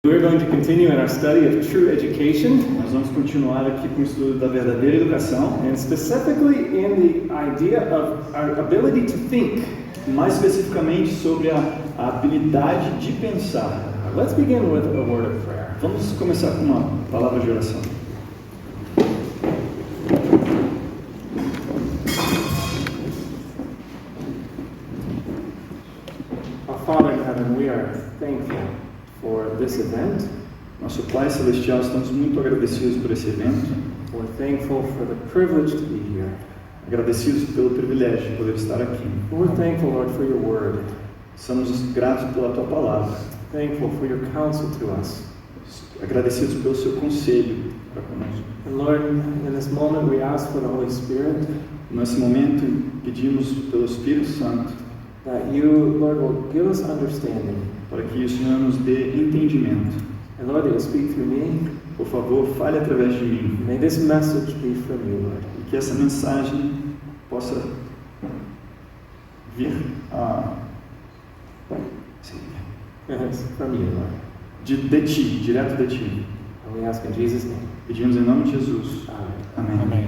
We're going to continue in our study of true education. Nós vamos continuar aqui com o estudo da verdadeira educação, And specifically in the idea of our ability to think. mais especificamente sobre a habilidade de pensar. Let's begin with a word of prayer. Vamos começar com uma palavra de oração. Our Father in heaven, we are thankful for this event. Nosso Pai Celestial, estamos muito agradecidos por esse evento, We're thankful for the privilege to be here. agradecidos pelo privilégio de poder estar aqui. We're thankful, Lord, for your word. Somos gratos pela Tua palavra, Thankful for your counsel to us. agradecidos pelo Seu conselho para conosco. And Lord, in this moment we ask for the Holy Spirit Nesse momento, pedimos pelo Espírito Santo that you, Lord, will give us understanding. para que o Senhor nos dê entendimento. And Lord, that you'll speak through me. Por favor, fale através de mim. May this message be from you, Lord. E que essa mensagem possa vir Yes, from you, Lord. de ti, direto de ti. And we ask in Jesus' name. Pedimos em nome de Jesus. Amen. Amém.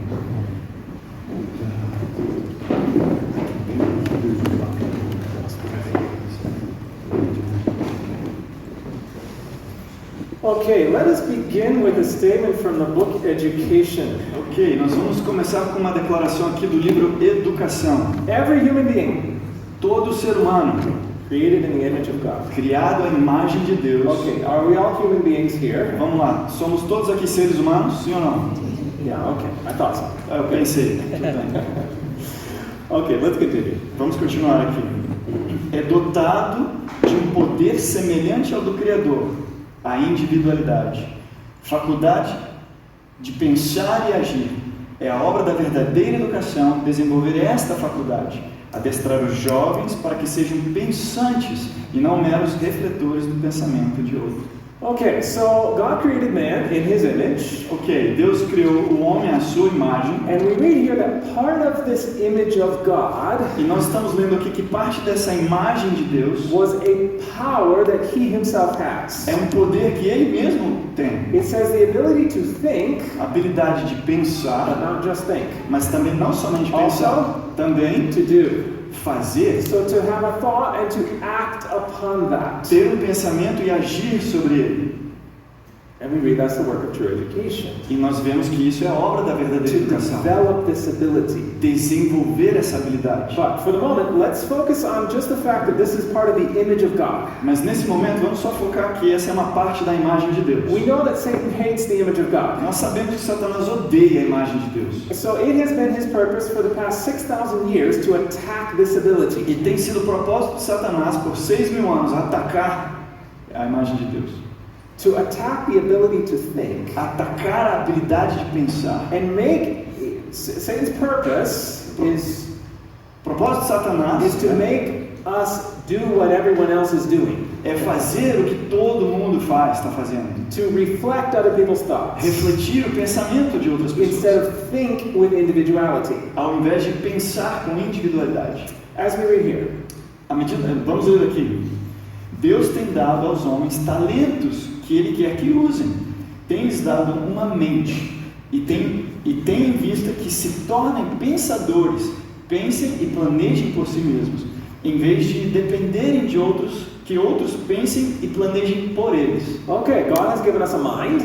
Okay, let us begin with a statement from the book Education. Ok, nós vamos começar com uma declaração aqui do livro Educação. Every human being Todo ser humano, created in the image of God. criado à imagem de Deus. Okay, are we all human beings here? Vamos lá, somos todos aqui seres humanos? Sim ou não? Yeah, okay, I thought so. Eu pensei. Tudo bem. Okay, let's continue. Vamos continuar aqui. É dotado de um poder semelhante ao do Criador, a individualidade, faculdade de pensar e agir. É a obra da verdadeira educação desenvolver esta faculdade, adestrar os jovens para que sejam pensantes e não meros refletores do pensamento de outro. Okay, so God created man in his image, Ok, Deus criou o homem à sua imagem, and we read here that part of this image of God e nós estamos lendo aqui que parte dessa imagem de Deus was a power that he himself has. é um poder que ele mesmo tem. It says the ability to think, A habilidade de but pensar, not just think, mas também não somente pensar, também to do. fazer, So to have a thought and to act upon that. ter um pensamento e agir sobre ele. And we read that's the work of true education. E nós vemos que isso é a obra da verdadeira To educação. develop this ability. Desenvolver essa habilidade. But for the moment, let's focus on just the fact that this is part of the image of God. Mas nesse momento vamos só focar que essa é uma parte da imagem de Deus. We know that Satan hates the image of God. Nós sabemos que Satanás odeia a imagem de Deus. So it has been his purpose for the past 6,000 years to attack this ability. E tem sido o propósito de Satanás por 6.000 anos atacar a imagem de Deus. To attack the ability to think. Atacar a habilidade de pensar. And make Satan's purpose is O propósito de Satanás to make us do what everyone else is doing. é fazer o que todo mundo está fazendo. To reflect other people's thoughts. Refletir o pensamento de outras Instead pessoas, of think with individuality. ao invés de pensar com individualidade. As we read here. Vamos ler aqui. Deus tem dado aos homens talentos que Ele quer que usem. Tem-lhes dado uma mente e tem em vista que se tornem pensadores, pensem e planejem por si mesmos, em vez de dependerem de outros, que outros pensem e planejem por eles. Okay, God has given us a mind.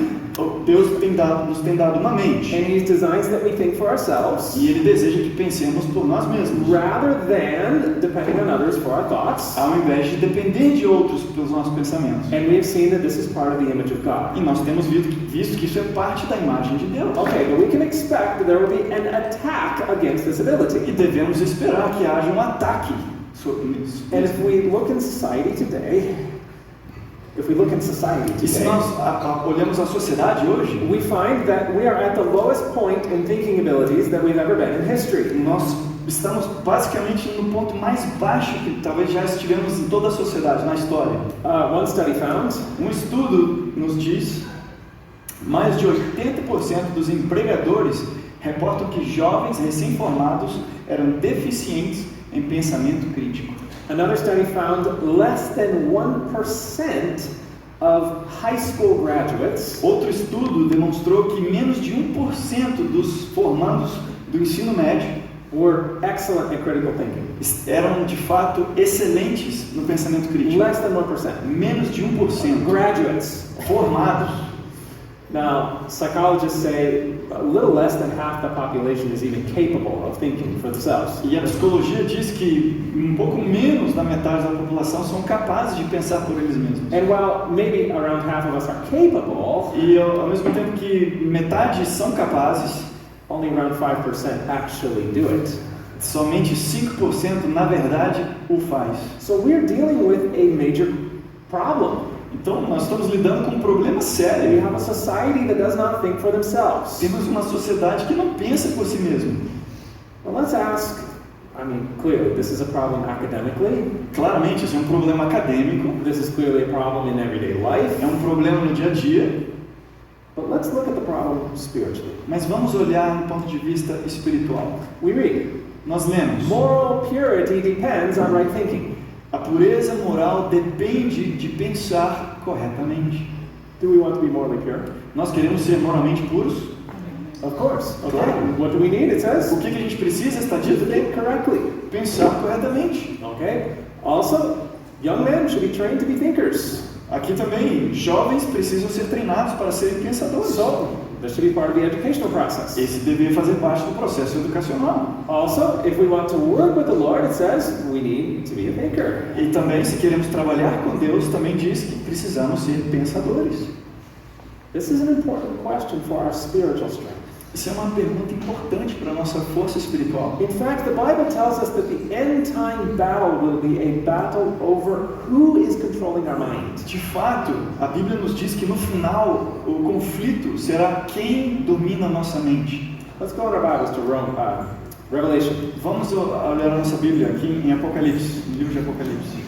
Deus nos tem dado uma mente. And He designs that we think for ourselves, E Ele deseja que pensemos por nós mesmos, rather than depending on others for our thoughts. ao invés de depender de outros pelos nossos pensamentos. And we have seen that this is part of the image of God. E nós temos visto que isso é parte da imagem de Deus. Okay, but we can expect that there will be an attack against this E ability. devemos esperar que haja um ataque sobre isso. And if we look in society today, E se nós olhamos a sociedade hoje, we find that we are at the lowest point in thinking abilities that we've ever been in history. nós estamos basicamente no ponto mais baixo que talvez já estivemos em toda a sociedade, na história. One study found Um estudo nos diz mais de 80% dos empregadores reportam que jovens recém-formados eram deficientes em pensamento crítico. Another study found less than 1% of high school graduates Outro estudo demonstrou que menos de 1% dos formandos do ensino médio were excellent at critical thinking. eram de fato excelentes no pensamento crítico. Less than 1%. Menos de 1% Graduates. formados. Now, psychologists say a little less than half the population is even capable of thinking for themselves. E a psicologia diz que um pouco menos da metade da população são capazes de pensar por eles mesmos. And while maybe around half of us are capable, E ao mesmo tempo que metade são capazes, only around 5% actually do it. somente 5% na verdade o faz. So we're dealing with a major problem. Então nós estamos lidando com um problema We sério. have a society that does not think for themselves. Temos uma sociedade que não pensa por si mesma. Well, let's ask, clearly this is a problem academically. Claramente isso é um problema acadêmico, This is clearly a problem in everyday life. é um problema no dia a dia, But let's look at the problem spiritually. mas vamos olhar do ponto de vista espiritual. We read, Nós lemos: moral purity depends on right thinking. a pureza moral depende de pensar corretamente. Do we want to be morally pure? Nós queremos ser moralmente puros? Of course. Okay. Claro. What do we need? It says O que a gente precisa, está dito to aqui? think correctly. Pensar corretamente. Okay. Also, young men should be trained to be thinkers. Aqui também, jovens precisam ser treinados para serem pensadores. So this should be part of the educational process. Esse deveria fazer parte do processo educacional. Also, if we want to work with the Lord, it says we need to be a thinker. E também, se queremos trabalhar com Deus, também diz que precisamos ser pensadores. This is an important question for our spiritual strength. Isso é uma pergunta importante para a nossa força espiritual. In fact, the Bible tells us that the end time battle will be a battle over who is controlling our mind. De fato, a Bíblia nos diz que no final o conflito será quem domina a nossa mente. Let's go in our Bibles to Revelation. Vamos olhar a nossa Bíblia aqui em Apocalipse, no livro de Apocalipse.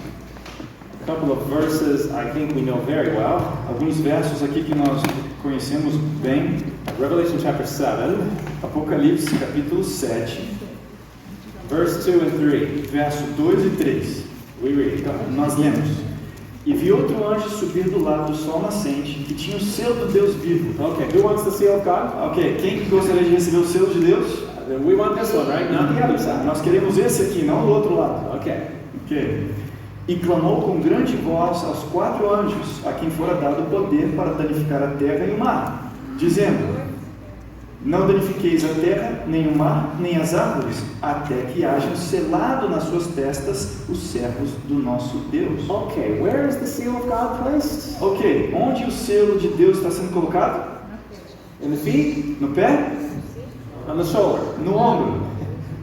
A couple of verses I think we know very well. Alguns versos aqui que nós conhecemos bem. Revelation chapter 7, Apocalipse capítulo 7, verse 2 and 3. verso 2 e 3. We read. Go ahead. Nós lemos: E vi outro anjo subir do lado do sol nascente, que tinha o selo do Deus vivo. Okay, who wants the seal of God? Ok, quem gostaria de receber o selo de Deus? We want this one, right? Not the other side. Nós queremos esse aqui, não o outro lado. Okay. Ok. E clamou com grande voz aos 4 anjos, a quem fora dado o poder para danificar a terra e o mar, dizendo: Não danifiqueis a terra, nem o mar, nem as árvores, até que hajam selado nas suas testas os servos do nosso Deus. Okay, where is the seal of God placed? Ok, onde o selo de Deus está sendo colocado? In the feet? No pé? On the shoulder? No ombro?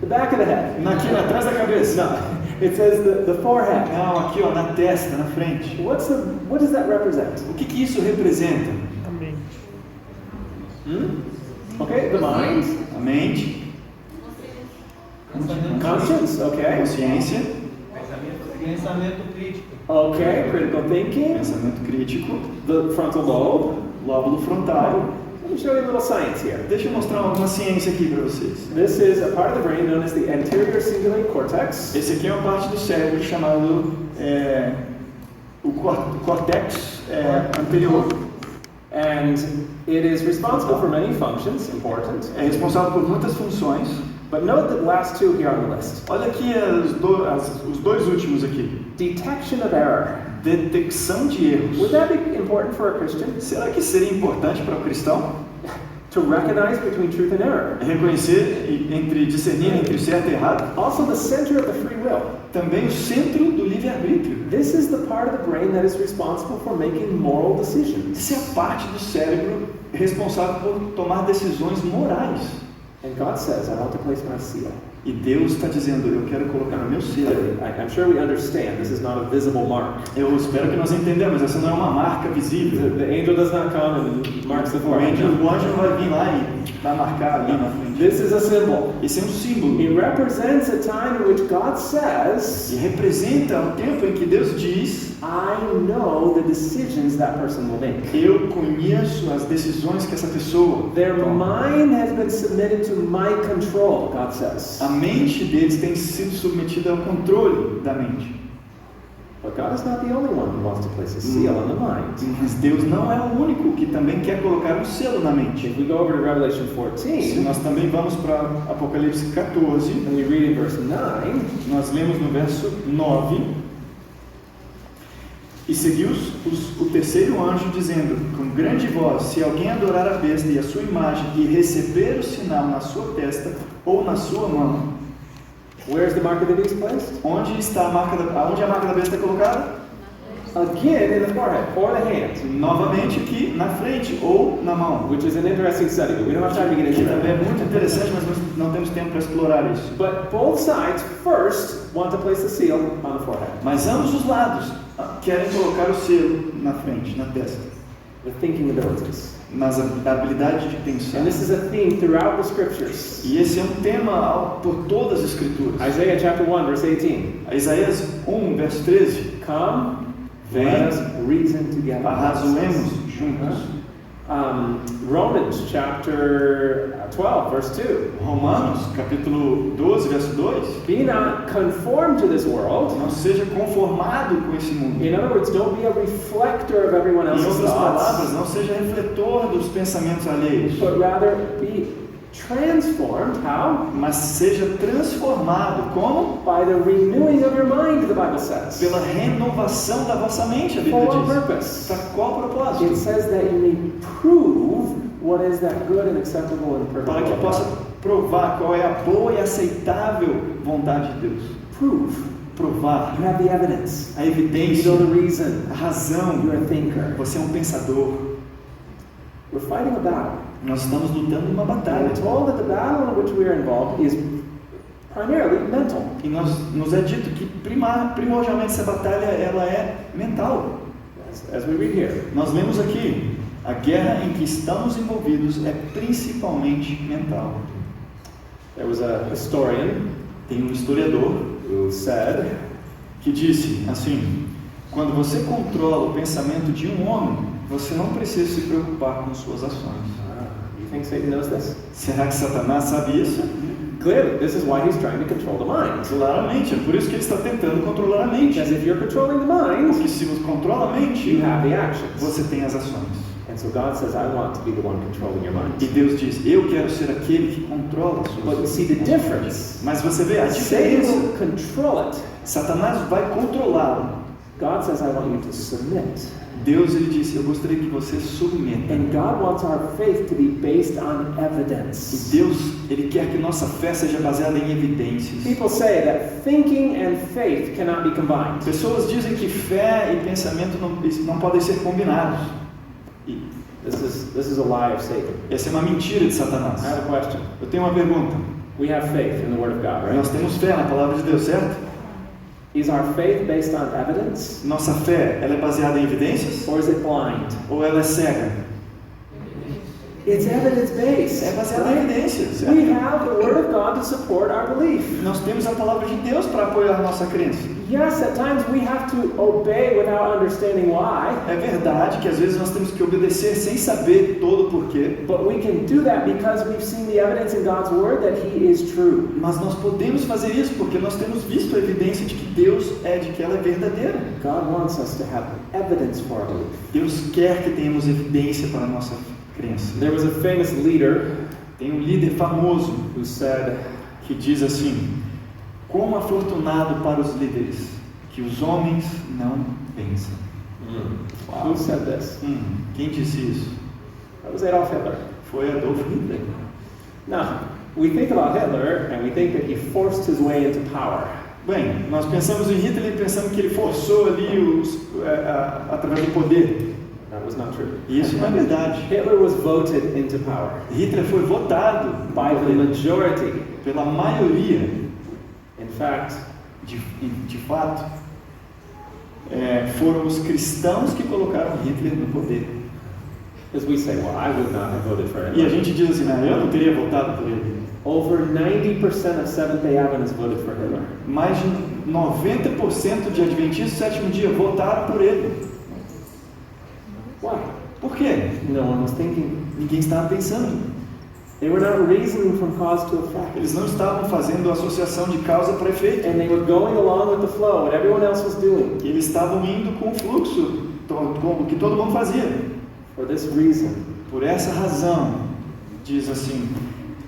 The back of the head? Aqui atrás da cabeça? No. It says the forehead. Não, aqui ó, na testa, na frente. What does that represent? O que isso representa? Okay, the mind. A mente, Conscience, okay. consciência, Pensamento crítico. Okay, critical thinking. pensamento crítico, The frontal lobe. lóbulo frontal. Let me show you a little science here. Deixa eu mostrar alguma ciência aqui para vocês. This is a part of the brain known as the anterior cingulate cortex. Esse aqui é uma parte do cérebro chamado o córtex anterior. And it is responsible for many functions, important. É responsável por muitas funções. But note the last two here on the list. Olha aqui os dois últimos aqui. Detection of error. Detecção de erros. Would that be important for a Christian? Será que seria importante para o cristão To recognize between truth and error. reconhecer discernir entre o certo e o errado? Also the center of the free will. Também o centro do livre-arbítrio. This is the part of the brain that is responsible for making moral decisions. Essa é a parte do cérebro responsável por tomar decisões morais. And God says, I want to place my seal. E Deus está dizendo: eu quero colocar no meu selo. I'm sure we understand this is not a visible mark. Eu espero que nós entendamos, essa não é uma marca visível. The angel does not come and marks the O forehead. anjo não vai vir lá e vai marcar ali na frente. This is a symbol. Esse é um símbolo. It represents a time in which God says, E representa o tempo em que Deus diz: I know the decisions that person will make. eu conheço as decisões que essa pessoa Their toma. mind has been submitted to my control, God says. A mente deles tem sido submetida ao controle da mente. But God is not the only one who wants to place a seal on the mind. Mas Deus não é o único que também quer colocar um selo na mente. If we go over to Revelation Se 14, nós também vamos para Apocalipse 14, and we read in verse 9, nós lemos no verso 9: E seguiu o terceiro anjo dizendo com grande voz: se alguém adorar a besta e a sua imagem e receber o sinal na sua testa ou na sua mão. where's the mark of the beast placed? Onde está a marca onde a marca da besta é colocada? Again in the forehead or the hand, Novamente aqui na frente ou na mão. which is an interesting study, but we don't have time to get Que into também é that. muito interessante, mas nós não temos tempo para explorar isso. But both sides first want to place the seal on the forehead. Mas ambos os lados querem colocar o selo na frente, na testa, The thinking abilities. mas a habilidade de pensar. And this is a theme throughout the scriptures. E esse é um tema por todas as escrituras. Isaiah chapter 1, verse 18. Isaías 1, verso 13. Come, Vem, let us reason together. arrazoemos juntos. Romans chapter 12, verse 2. Romanos, capítulo 12, verso 2. Be not conformed to this world. Não seja conformado com esse mundo. In other words, don't be a reflector of everyone Em else's outras palavras, thoughts, não seja refletor dos pensamentos alheios, but rather be transformed. How? mas seja transformado. Como? By the renewing of your mind, the Bible says. Pela renovação da vossa mente, a For Bíblia what diz. purpose? Para qual propósito? It says that you may prove what is that good and acceptable and perfect Para will que of possa God. provar qual é a boa e aceitável vontade de Deus. Prove. Provar You have the evidence. a You evidência, know the reason. a razão. You're a thinker. Você é um pensador. We're fighting a battle. Nós estamos lutando uma batalha. We're told that the battle in which we are involved is primarily mental. E nos é dito que primordialmente essa batalha ela é mental. As we read here. Nós lemos aqui, a guerra em que estamos envolvidos é principalmente mental. There was a historian Tem um historiador who said, que disse assim: quando você controla o pensamento de um homem, você não precisa se preocupar com suas ações. you think Satan knows this? Será que Satanás sabe isso? Clearly, this is why he's trying to control the mind. Claramente, é por isso que ele está tentando controlar a mente. Because if you're controlling the mind, Porque se você controla a mente, you have the actions. você tem as ações. And so God says, I want to be the one controlling your mind. E Deus diz: eu quero ser aquele que controla as suas But you see the difference. Mas você vê a Satan diferença. will control it. Satanás vai controlá-lo. God says, I want you to submit. Deus ele disse: eu gostaria que você submeta. And God wants our faith to be based on E evidence. Deus ele quer que nossa fé seja baseada em evidências. People say that thinking and faith cannot be combined. Pessoas dizem que fé e pensamento não podem ser combinados. E This is a lie of Satan. essa é uma mentira de Satanás. I have a question. Eu tenho uma pergunta. We have faith in the Word of God, right? Nós temos fé na palavra de Deus, certo? Is our faith based on evidence, Nossa fé, ela é baseada em evidências or is it blind? ou ela é cega? It's evidence-based. É baseada em Right? evidências, We certo? have the Word of God to support our belief. Nós temos a palavra de Deus para apoiar nossa crença. Yes, at times we have to obey without understanding why, É verdade que às vezes nós temos que obedecer sem saber todo o porquê, but we can do that because we've seen the evidence in God's Word that He is true. mas nós podemos fazer isso porque nós temos visto a evidência de que Deus de que ela é verdadeira. God wants us to have evidence for our belief. Deus quer que tenhamos evidência para a nossa crença. There was a famous leader Tem um líder famoso who said, que diz assim: como afortunado para os líderes que os homens não pensam. who said this? Quem disse isso? That was Adolf Hitler. Foi Adolf Hitler. Now, we think about Hitler and we think that he forced his way into power. Bem, nós pensamos em Hitler e pensamos que ele forçou ali através do poder. That was not true. E isso não é verdade. Hitler was voted into power Hitler foi votado by the majority. pela maioria. In fact, De fato, foram os cristãos que colocaram Hitler no poder. as we say, well, I would not have voted for E a Hitler. gente diz assim: eu não teria votado por ele. Over 90% of Seventh-day Adventists voted for Hitler. Mais de 90% de adventistas do sétimo dia votaram por ele. Why? Por quê? No one was thinking. Ninguém estava pensando. They were not reasoning from cause to effect. Eles não estavam fazendo associação de causa para efeito. And they were going along with the flow, what everyone else was doing. Eles estavam indo com o fluxo, com o que todo mundo fazia. For this reason, Por essa razão, diz assim,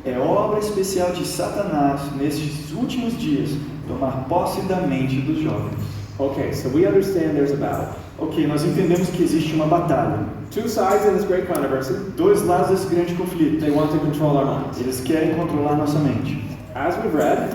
é obra especial de Satanás, nestes últimos dias, tomar posse da mente dos jovens. okay, so we understand there's a battle. Ok, nós entendemos que existe uma batalha. Two sides in this great controversy. Dois lados desse grande conflito. They want to control our minds. Eles querem controlar nossa mente. As we've read,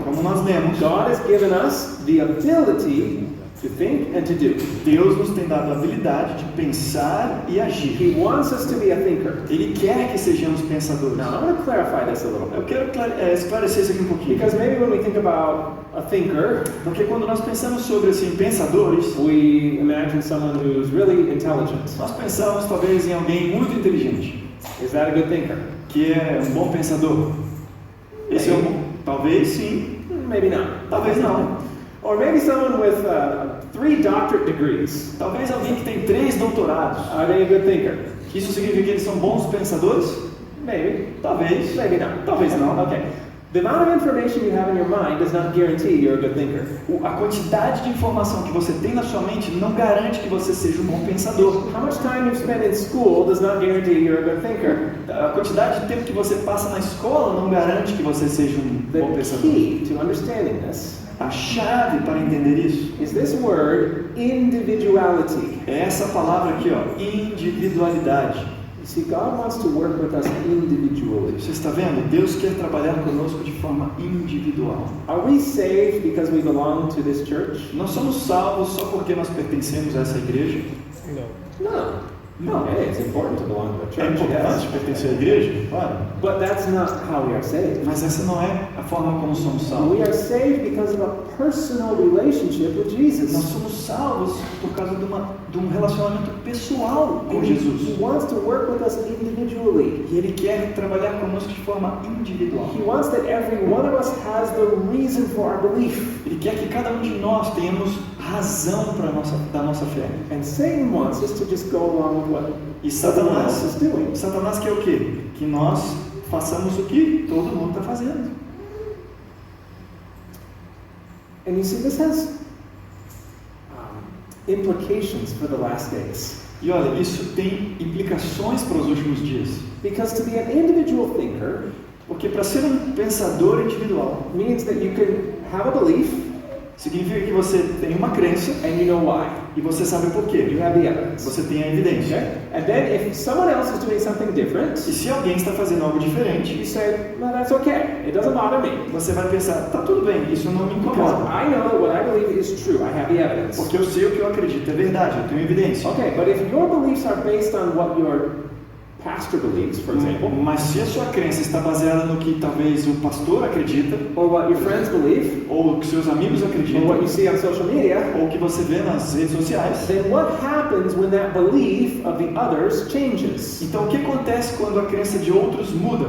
Como nós lemos, God has given us the ability to think and to do. Deus nos tem dado a habilidade de pensar e agir. He wants us to be a thinker. Ele quer que sejamos pensadores. Now, I'm going to clarify this a little Eu bit. quero esclarecer isso aqui um pouquinho. Because maybe when we think about a thinker, Porque quando nós pensamos sobre assim, pensadores, we imagine someone who's really intelligent. nós pensamos talvez em alguém muito inteligente, Is that a good thinker? que é um bom pensador. Esse é um, talvez sim, Maybe not. talvez não. Or maybe someone with 3 doctorate degrees. Talvez alguém que tem 3 doutorados. Are they a good thinker? Isso significa que eles são bons pensadores? Maybe. Talvez. Maybe not. Talvez não. Okay. The amount of information you have in your mind does not guarantee you're a good thinker. A quantidade de informação que você tem na sua mente não garante que você seja um bom pensador. How much time you've spent in school does not guarantee you're a good thinker. A quantidade de tempo que você passa na escola não garante que você seja um bom The pensador. key to understanding this A chave para entender isso is this word, individuality. é essa palavra aqui, ó, individualidade. You see, God wants to work with us individually. Você está vendo? Deus quer trabalhar conosco de forma individual. Are we saved because we belong to this church? Nós somos salvos só porque nós pertencemos a essa igreja? No. No, it's important to belong to a É church, importante yes. pertencer à igreja? Claro. But that's not how we are saved. Mas essa não é a forma como somos salvos. We are saved because of a personal relationship with Nós Jesus. somos salvos por causa de um relacionamento pessoal com And Jesus. He wants to work with us individually. E Ele quer trabalhar conosco de forma individual. He wants that every one of us has the reason for our belief. Ele quer que cada um de nós tenhamos razão da nossa fé. And Satan wants us to just go along with what E everyone else is doing. Satanás quer o quê? Que nós façamos o que todo mundo está fazendo. And you see, this has implications for the last days. E olha, isso tem implicações para os últimos dias. Because to be an individual thinker Porque para ser um pensador individual, means that you can have a belief significa que você tem uma crença and you know why. e você sabe o You porquê. have the evidence. Você tem a evidência. Okay? And then if someone else is doing something different, E se alguém está fazendo algo you diferente, say, well, that's okay. It doesn't bother me. você vai pensar, tá tudo bem, isso não me Because incomoda. I know that what I believe is true. I have the evidence. Porque eu sei o que eu acredito é verdade, eu tenho evidência. Okay, but if your beliefs are based on what your pastor believes, for example, Mas se a sua crença está baseada no que talvez o pastor acredita, or what your friends believe, ou o que seus amigos or what acreditam, you see on social media, ou o que você vê nas redes sociais, then what happens when that belief of the others changes? então o que acontece quando a crença de outros muda?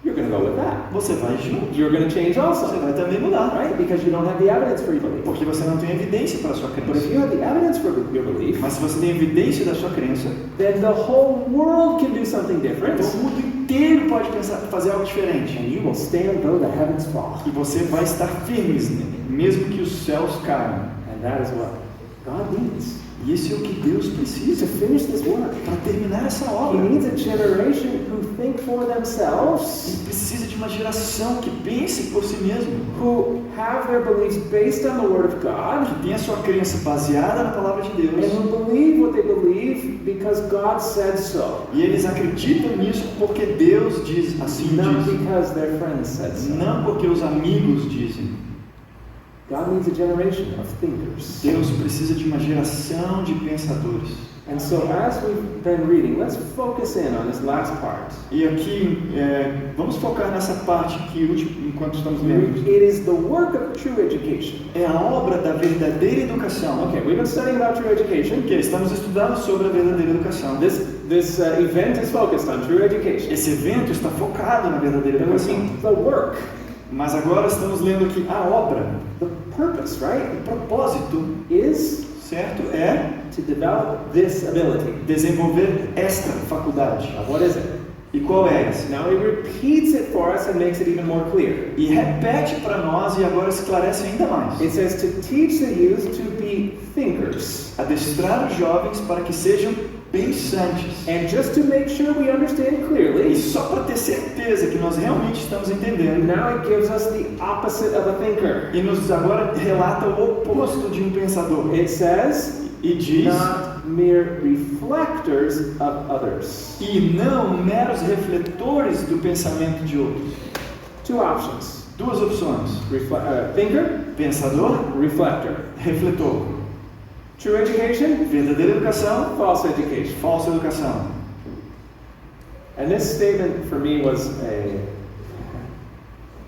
You're going to go with that. Você vai junto, You're going to change você also, vai também mudar, right? Because you don't have the evidence for your belief. porque você não tem evidência para a sua But if crença. you have the evidence for your belief, Mas se você tem evidência da sua crença, then the whole world can do something different, então o mundo inteiro pode fazer algo and diferente. you will stand though the heavens fall. E você vai estar firme, mesmo que os céus caiam. And that is what God needs E isso é o que Deus to precisa finish this work. para terminar essa He obra. needs a generation who think for themselves, Ele precisa de uma geração que pense por si mesmo, who have their beliefs based on the Word of God, que tenha sua crença baseada na palavra de and Deus. who believe what they believe because God said so, E eles acreditam nisso porque Deus diz, assim not diz. because their friends said so. Não porque os amigos dizem. God needs a generation of thinkers. Deus precisa de uma geração de pensadores. And so as we've been reading, let's focus in on this last part. E aqui, vamos focar nessa parte aqui, enquanto estamos lendo. It is the work of true education. É a obra da verdadeira educação. Okay, we've been studying about true education. Ok, estamos estudando sobre a verdadeira educação. This event is focused on true education. Esse evento está focado na verdadeira And we see educação. the work, Mas agora estamos lendo aqui a obra. the purpose, right, O propósito, is certo, é to develop this ability. desenvolver esta faculdade. Now, what is it? E qual é esse? Now he repeats it for us and makes it even more clear. E repete para nós e agora esclarece ainda mais. It says to teach the youth to be thinkers. Adestrar os jovens para que sejam pensantes. And just to make sure we understand clearly, E só para ter certeza que nós realmente estamos entendendo, now it gives us the opposite of a thinker. e nos agora relata o oposto de um pensador. It says, E diz, not mere reflectors of others. e não meros refletores do pensamento de outros. Two options. Duas opções: Thinker, pensador, reflector. refletor. True education, Verdadeira educação, false education. falsa educação. And this statement for me was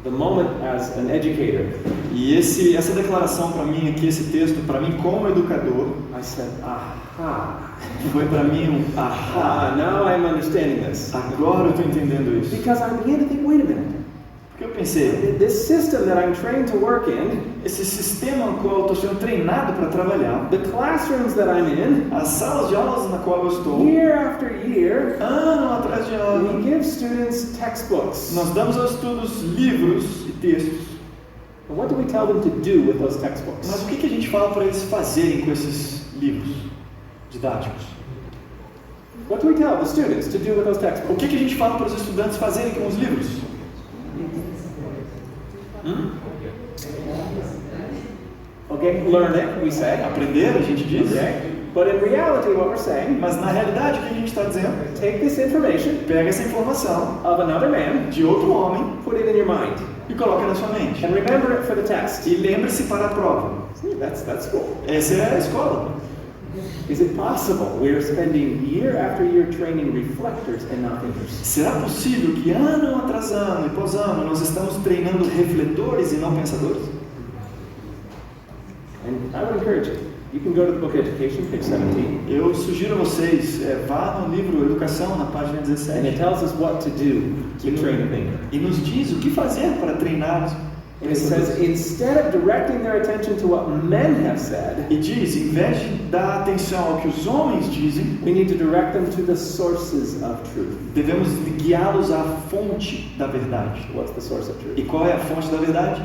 the moment as an educator. E essa declaração para mim aqui, esse texto, para mim como educador, I said, aha. foi para mim um ahá. Now I'm understanding this. Agora eu estou entendendo isso. Because I began to think, wait a minute. Porque eu pensei, This system that I'm trained to work in, esse sistema no qual eu estou sendo treinado para trabalhar, the classrooms that I'm in, as salas de aulas na qual eu estou, year after year, ano atrás de we ano, give students textbooks. nós damos aos estudos livros e textos. But what do we tell them to do with those textbooks? Mas o que a gente fala para eles fazerem com esses livros didáticos? What do we tell the students to do with those O textbooks? que a gente fala para os estudantes fazerem com os livros? Okay, learn it, we say. Aprender, a gente diz. Okay. But in reality, what we're saying, Mas na realidade, o que a gente está dizendo? take this information Pega essa informação of another man, de outro homem put it in your mind, e coloca na sua mente. and remember it for the test. E lembre-se para a prova. See, that's cool. Essa é a escola. Is it possible we're spending year after year training reflectors and not thinkers? Será possível que ano atrás ano e pós ano nós estamos treinando refletores e não pensadores? And I would encourage you. You can go to the book Education, page 17, Eu sugiro a vocês, vá no livro Educação, na página and it 17, tells us what to do to train a thinker. e nos diz o que fazer para treinar. And it says, instead of directing their attention to what men have said, E diz, em vez de dar atenção ao que os homens dizem, we need to direct them to the sources of truth. devemos guiá-los à fonte da verdade. What's the source of truth? E qual é a fonte da verdade?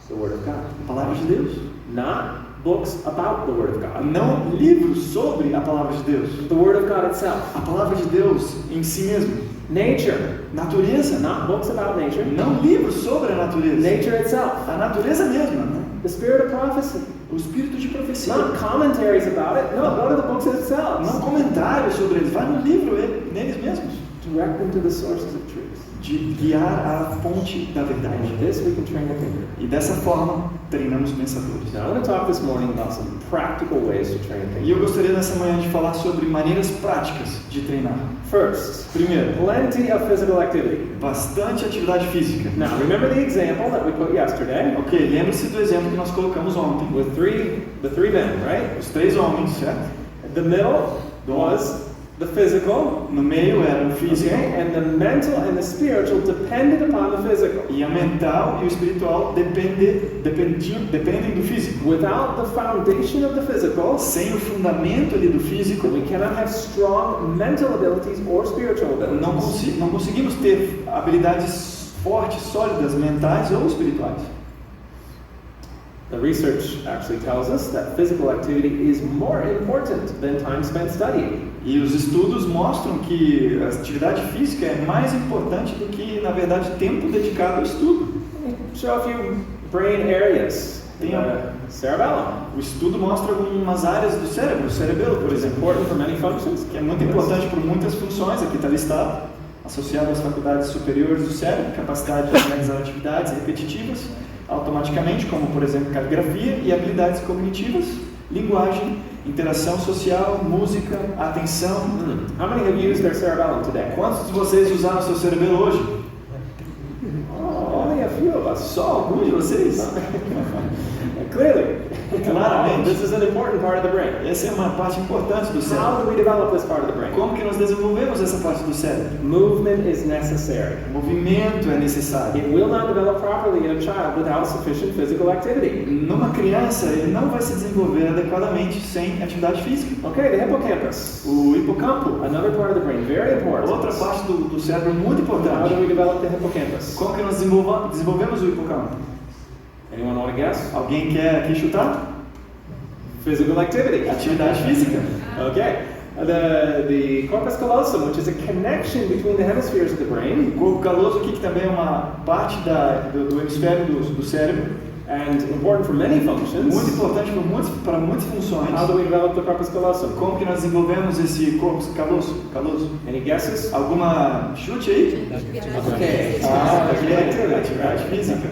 The Word of God. A palavra de Deus. Not books about the Word of God. Não livros sobre a palavra de Deus. The Word of God itself. A palavra de Deus em si mesmo. Nature. Natureza. Not books about nature. Não livros sobre a natureza. Nature itself. A natureza mesma. Né? The spirit of prophecy. O espírito de profecia. Not commentaries about it. No, go to the books themselves. Não comentários sobre eles. Vai no livro, neles mesmos. Direct them to the sources of truth. De guiar a fonte da verdade. And with this we can train a thinker. E dessa forma, treinamos pensadores. Now, I want to talk this morning about some practical ways to train a E eu thinker. gostaria nessa manhã de falar sobre maneiras práticas de treinar. First, Primeiro, plenty of physical activity. bastante atividade física. Now, remember the example that we put yesterday Ok, lembre-se do exemplo que nós colocamos ontem. with the three men, right? Os 3 homens, certo? The middle was the physical, No meio era o físico, okay, and the mental and the spiritual depended upon the physical. e a mental e o espiritual dependem do físico. Without the foundation of the physical, Sem o fundamento ali do físico, we cannot have strong mental abilities or spiritual abilities. não conseguimos ter habilidades fortes, sólidas, mentais ou espirituais. The research actually tells us that physical activity is more important than time spent studying. E os estudos mostram que a atividade física é mais importante do que, na verdade, tempo dedicado ao estudo. Let me show a few brain areas. Cerebellum. O estudo mostra algumas áreas do cérebro, o cerebelo, por exemplo, Important for many functions. que é muito importante por muitas funções, aqui está listado, associado às faculdades superiores do cérebro, capacidade de realizar atividades repetitivas automaticamente, como, por exemplo, caligrafia, e habilidades cognitivas, linguagem, interação social, música, atenção. How many have used their cerebellum today? Quantos de vocês usaram seu cerebelo hoje? Oh, only a few. few of us. Só alguns de vocês? Clearly, Claramente. this is an important part of the brain. Essa é uma parte importante do How cérebro. do we develop this part of the brain? Como que nós desenvolvemos essa parte do cérebro? Movement is necessary. Movimento é necessário. It will not develop properly in a child without sufficient physical activity. Numa criança, ele não vai se desenvolver adequadamente sem atividade física. Okay, the hippocampus. O hipocampo, Another part of the brain, very important. outra parte do cérebro muito How do importante. we develop the hippocampus? Como que nós desenvolvemos o hipocampo? Anyone want to guess? Alguém quer aqui chutar? Physical activity. Atividade física. Okay. The corpus callosum, which is a connection between the hemispheres of the brain, O corpo caloso aqui, que também é uma parte do hemisfério do cérebro, and important for many functions. muito importante para muitas funções. How do we develop the corpus callosum? Como que nós desenvolvemos esse corpo caloso? Any guesses? Alguma chute aí? Okay. Atividade física.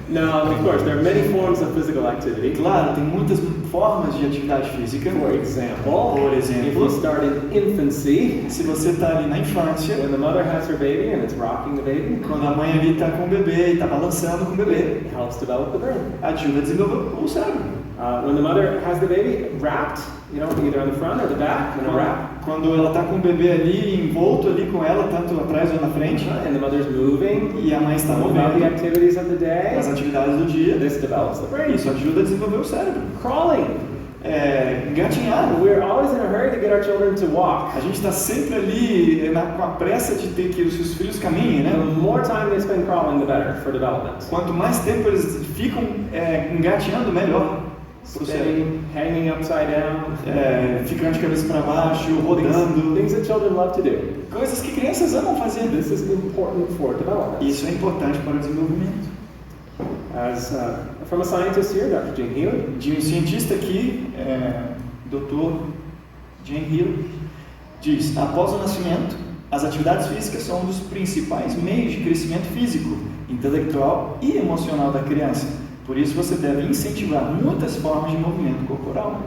Now, of course, there are many forms of physical activity. Claro, tem muitas formas de atividade física. For example, Por if exemplo, you start in infancy, se você está ali na infância, when the mother has her baby and it's rocking the baby, quando a mãe ali está com o bebê e está balançando com o bebê, it helps develop the brain. ajuda a desenvolver o cérebro. When the mother has the baby wrapped, either on the front or the back, in a wrap, Quando ela está com o bebê ali, envolto ali com ela, tanto atrás ou na frente, and the mother's moving, e a mãe está about the movendo activities of the day, as atividades do dia, this develops the brain. isso ajuda a desenvolver o cérebro. Crawling. Engatinhar. We're always in a hurry to get our children to walk. A gente está sempre ali com a pressa de ter que os seus filhos caminhem, The né? more time they spend crawling, the better for development. Quanto mais tempo eles ficam engatinhando, melhor. Pro cérebro. Spinning, hanging upside down, Ficando de cabeça para baixo, rodando. things that children love to do. Coisas que crianças amam fazer. This is important for development. Isso é importante para o desenvolvimento. As from a scientist here, Dr. Gene Healy, De um cientista aqui, Dr. Jane Hill, diz: após o nascimento, as atividades físicas são um dos principais meios de crescimento físico, intelectual e emocional da criança. Por isso, você deve incentivar muitas formas de movimento corporal.